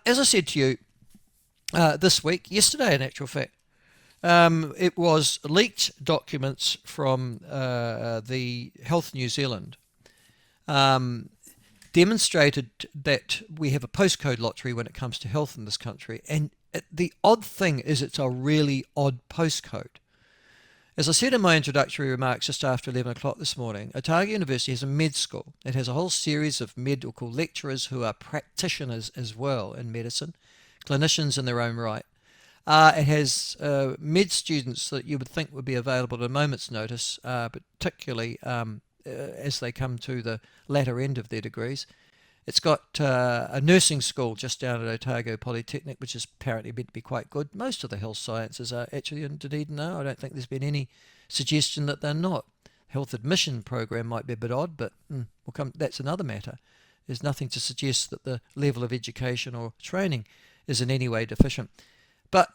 As I said to you this week, yesterday in actual fact, it was leaked documents from the Health New Zealand um, demonstrated that we have a postcode lottery when it comes to health in this country. And the odd thing is it's a really odd postcode. As I said in my introductory remarks just after 11 o'clock this morning, Otago University has a med school. It has a whole series of medical lecturers who are practitioners as well in medicine, clinicians in their own right. It has med students that you would think would be available at a moment's notice, particularly as they come to the latter end of their degrees. It's got a nursing school just down at Otago Polytechnic, which is apparently meant to be quite good. Most of the health sciences are actually in Dunedin now. I don't think there's been any suggestion that they're not. Health admission program might be a bit odd, but that's another matter. There's nothing to suggest that the level of education or training is in any way deficient. But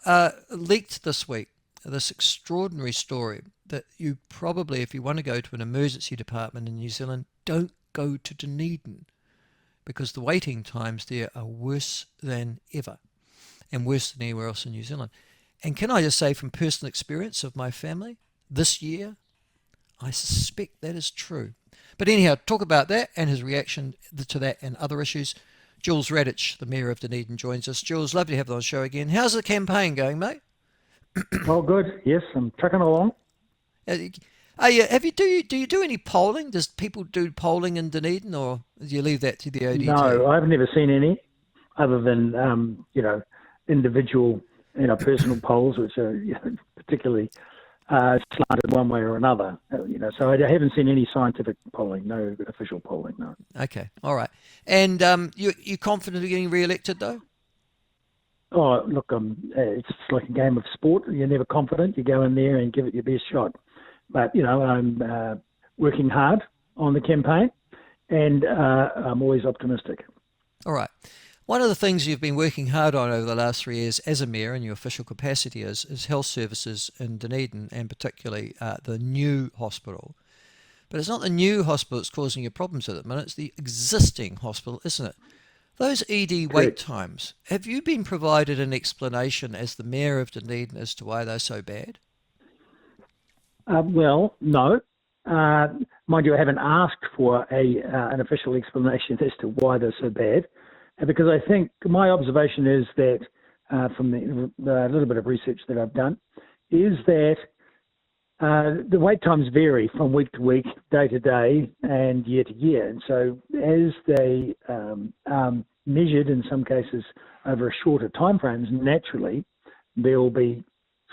leaked this week, this extraordinary story that you probably, if you want to go to an emergency department in New Zealand, don't go to Dunedin, because the waiting times there are worse than ever and worse than anywhere else in New Zealand. And can I just say from personal experience of my family, this year, I suspect that is true. But anyhow, talk about that and his reaction to that and other issues. Jules Radich, the Mayor of Dunedin, joins us. Jules, lovely to have you on the show again. How's the campaign going, mate? Oh, good. Yes, I'm trucking along. Do you do any polling? Does people do polling in Dunedin, or do you leave that to the ODT? No, I've never seen any, other than individual, personal polls, which are particularly slanted one way or another. So I haven't seen any scientific polling, no official polling. No. Okay, all right. And you confident of getting re-elected though? Oh, look, it's like a game of sport. You're never confident. You go in there and give it your best shot. But, I'm working hard on the campaign, and I'm always optimistic. All right. One of the things you've been working hard on over the last 3 years as a mayor in your official capacity is health services in Dunedin, and particularly the new hospital. But it's not the new hospital that's causing you problems at the minute. It's the existing hospital, isn't it? Those ED wait times, have you been provided an explanation as the Mayor of Dunedin as to why they're so bad? Well, no. Mind you, I haven't asked for an official explanation as to why they're so bad, because I think my observation is that from the little bit of research that I've done, is that the wait times vary from week to week, day to day, and year to year. And so as they are measured in some cases over a shorter time frames, naturally there will be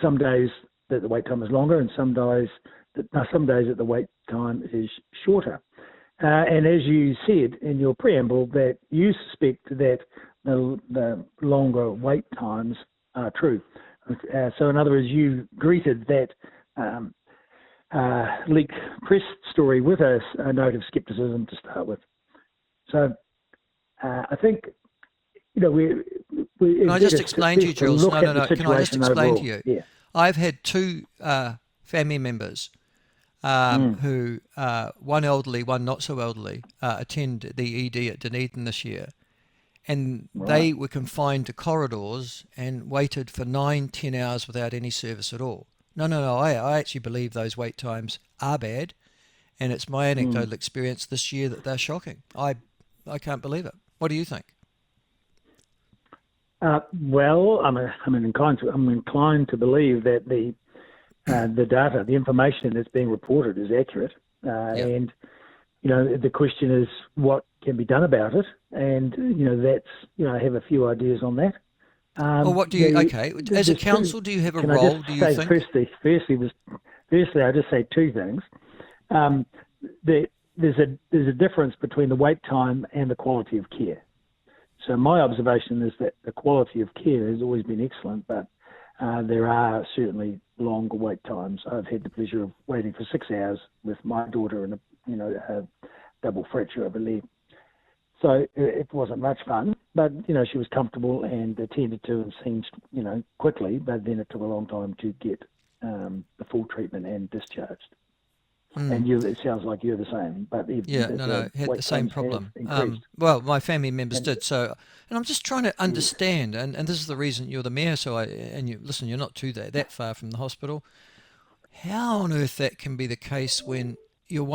some days that the wait time is longer and some days that the wait time is shorter. And as you said in your preamble, that you suspect that the longer wait times are true. So in other words, you greeted that leaked press story with a note of scepticism to start with. So I think, we can I just explain to you, Jules? No. Can I just explain to you? Yeah. I've had two family members who, one elderly, one not so elderly, attend the ED at Dunedin this year. And they were confined to corridors and waited for 9-10 hours without any service at all. No. I actually believe those wait times are bad. And it's my anecdotal experience this year that they're shocking. I can't believe it. What do you think? Well, I'm inclined to believe that the data, the information that's being reported is accurate. And, the question is what can be done about it. And, I have a few ideas on that. Well, what do you, as a council, do you have a role, do you think? Firstly, I'll just say two things. There's a difference between the wait time and the quality of care. So my observation is that the quality of care has always been excellent, but there are certainly longer wait times. I've had the pleasure of waiting for 6 hours with my daughter and a double fracture of a leg. So it wasn't much fun, but she was comfortable and attended to and seen quickly. But then it took a long time to get the full treatment and discharged. And it sounds like you're the same, but Had the same problem. Increased. Well, my family members And did. So, and I'm just trying to understand, and this is the reason you're the mayor. So, you're not that far from the hospital. How on earth that can be the case when you're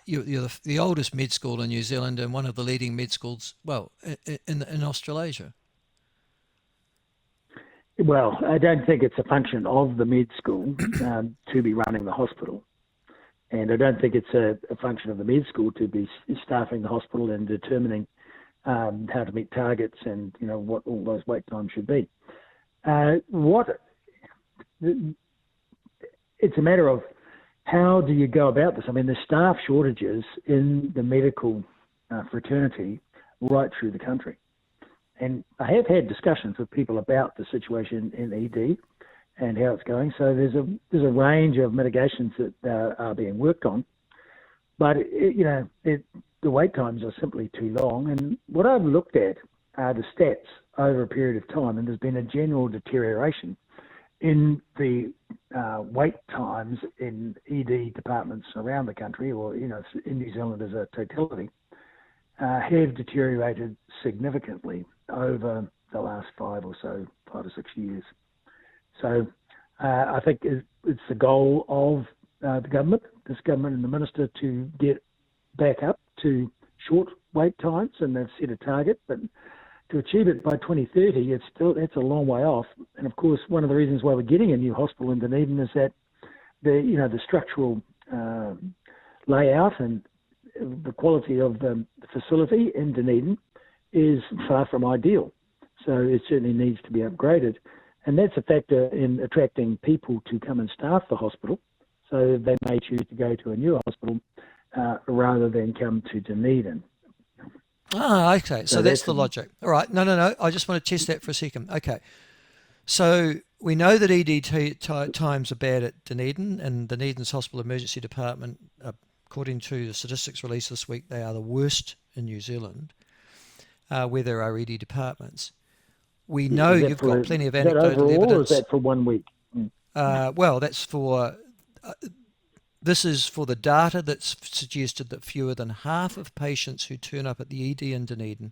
you're the oldest med school in New Zealand and one of the leading med schools, well, in Australasia? Well, I don't think it's a function of the med school to be running the hospital. And I don't think it's a function of the med school to be staffing the hospital and determining how to meet targets and, what all those wait times should be. It's a matter of how do you go about this? I mean, there's staff shortages in the medical fraternity right through the country. And I have had discussions with people about the situation in ED and how it's going. So there's a range of mitigations that are being worked on. But, the wait times are simply too long. And what I've looked at are the stats over a period of time, and there's been a general deterioration in the wait times in ED departments around the country, or in New Zealand as a totality, have deteriorated significantly over the last 5 or 6 years. So I think it's the goal of this government and the minister to get back up to short wait times, and they've set a target, but to achieve it by 2030, that's a long way off. And of course, one of the reasons why we're getting a new hospital in Dunedin is that the structural layout and the quality of the facility in Dunedin is far from ideal. So it certainly needs to be upgraded. And that's a factor in attracting people to come and staff the hospital. So they may choose to go to a new hospital rather than come to Dunedin. Ah, okay. So that's the logic. All right. No. I just want to test that for a second. Okay. So we know that ED times are bad at Dunedin, and Dunedin's Hospital Emergency Department, according to the statistics released this week, they are the worst in New Zealand where there are ED departments. We know you've got plenty of anecdotal evidence. Or is that for 1 week? Well, that's for... This is for the data that's suggested that fewer than half of patients who turn up at the ED in Dunedin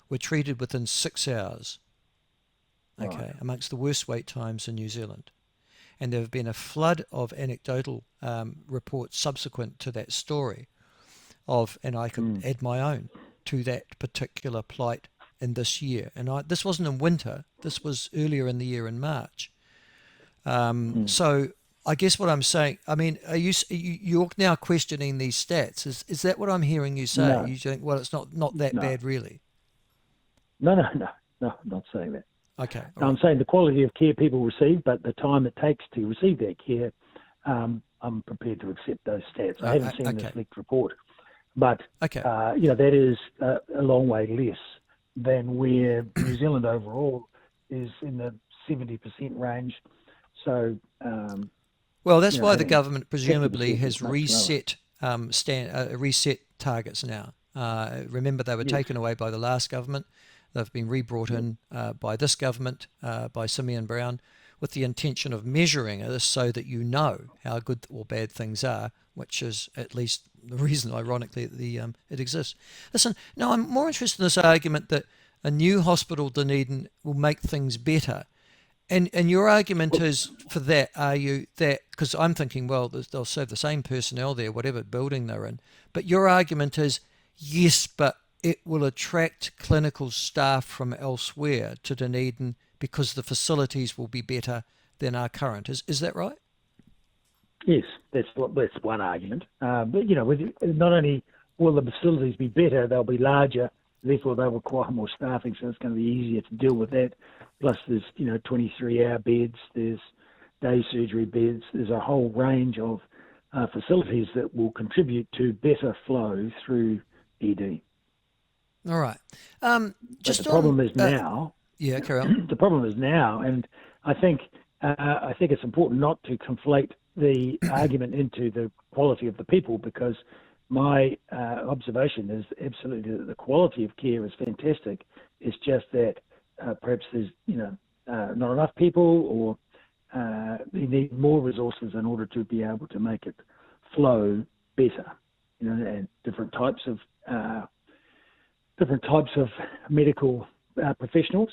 were treated within 6 hours. Okay, right. Amongst the worst wait times in New Zealand. And there have been a flood of anecdotal reports subsequent to that story and I can add my own to that particular plight in this year. And this wasn't in winter, this was earlier in the year in March. So I guess what I'm saying, I mean, you're now questioning these stats. Is that what I'm hearing you say? No. You think, well, it's not that bad, really? No, I'm not saying that. Okay. I'm saying the quality of care people receive, but the time it takes to receive that care, I'm prepared to accept those stats. I haven't seen this leaked report, but that is a long way less than where New Zealand overall is in the 70% range. So. Well, that's why the government presumably has reset reset targets now. Remember, they were taken away by the last government. They've been rebrought in by this government, by Simeon Brown, with the intention of measuring this so that you know how good or bad things are, which is at least the reason, ironically, that it exists. Listen, now I'm more interested in this argument that a new hospital, Dunedin, will make things better. And your argument is for that, are you that, because I'm thinking, well, they'll serve the same personnel there, whatever building they're in. But your argument is, yes, but it will attract clinical staff from elsewhere to Dunedin because the facilities will be better than our current. Is that right? Yes, that's one argument. But, not only will the facilities be better, they'll be larger, therefore they'll require more staffing, so it's going to be easier to deal with that. Plus there's, 23-hour beds, there's day surgery beds, there's a whole range of facilities that will contribute to better flow through ED. All right. The problem is now. Yeah, carry on. The problem is now, and I think it's important not to conflate the argument into the quality of the people, because my observation is absolutely that the quality of care is fantastic. It's just that perhaps there's not enough people, or you need more resources in order to be able to make it flow better, and different types of medical professionals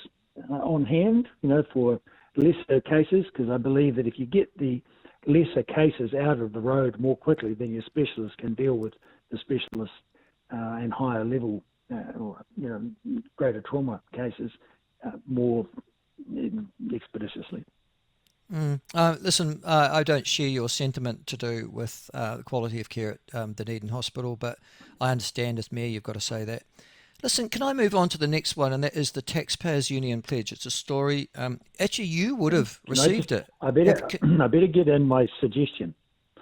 on hand, for lesser cases, because I believe that if you get the lesser cases out of the road more quickly, then your specialists can deal with the specialists and higher level or greater trauma cases more expeditiously. Listen, I don't share your sentiment to do with the quality of care at Dunedin Hospital, but I understand as Mayor you've got to say that. Listen, can I move on to the next one, and that is the Taxpayers Union Pledge. It's a story. Actually, you would have received it. I better get in my suggestion.